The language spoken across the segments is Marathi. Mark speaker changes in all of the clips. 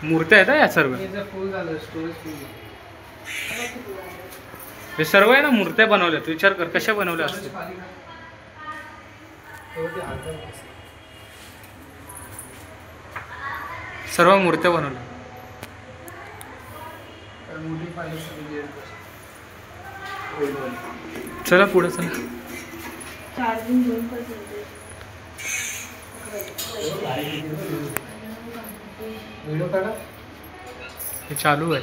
Speaker 1: मूर्त्या आहेत या सर्व. हे सर्व आहे ना मूर्त्या बनवल्यात. विचार कर कशा बनवल्या असतील. सर्व मूर्त्या बनवल्या. चला पुढे चला. हे चालू आहे.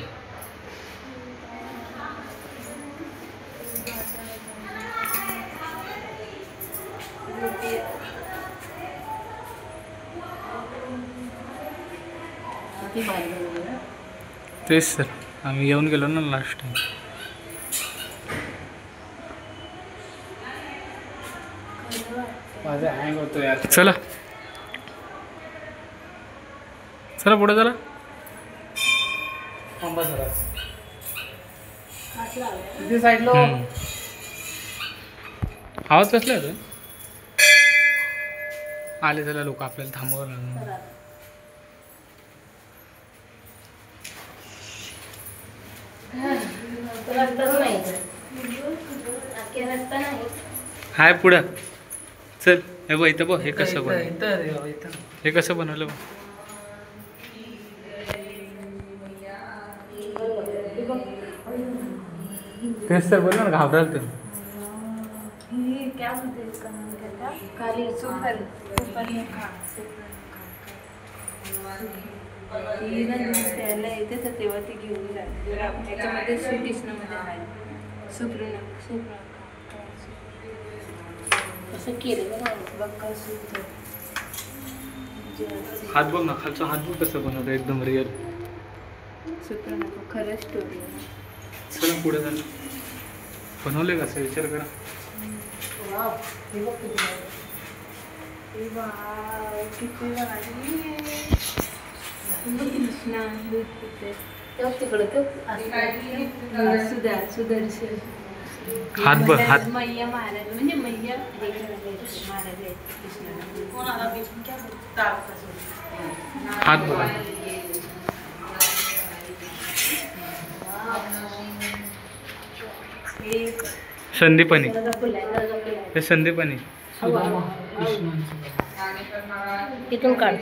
Speaker 1: तेच सर आम्ही येऊन गेलो ना लास्ट टाइम. माझा हँग होतो यार. चला चला पुढे चला. साईडला आवाज कसला येतोय. आले चला लोक आपल्याला थांबवलं. हाय पुढं चल. हे बघ इथं बघ. हे कसं बनवलं. हे कसं बनवलं बघ. तेच तर बोल ना घाबराल तुम्ही.
Speaker 2: येते तर तेव्हा ती घेऊन जाते. त्याच्यामध्ये श्रीकृष्णामध्ये आहे असं केलेलं
Speaker 1: हात बघ ना खालचा हात बघ कसं बनवतं एकदम रिअल.
Speaker 2: सुप्रणा खरं स्टोरी.
Speaker 1: चला पुढे झालं. बनवले कसं विचार करा.
Speaker 2: कृष्णा सुदर्शन
Speaker 1: हात बघ. हात
Speaker 2: मैया महाराज म्हणजे मैया महाराज
Speaker 1: हात बघा. संदीपनी. हे संदीपनी.
Speaker 2: तिथून काढ.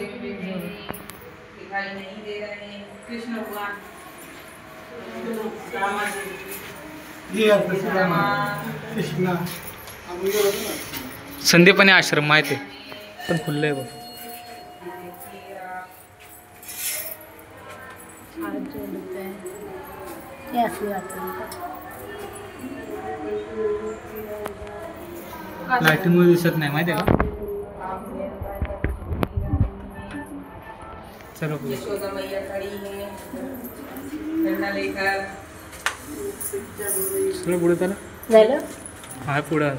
Speaker 1: संदीपनी आश्रम माहिती आहे पण खुल्लं आहे बघ. लाईटिंगमुळे दिसत नाही माहिती आहे का. चलो पुढे. चलो पुढे चला.
Speaker 2: झालं.
Speaker 1: हाय पुढे.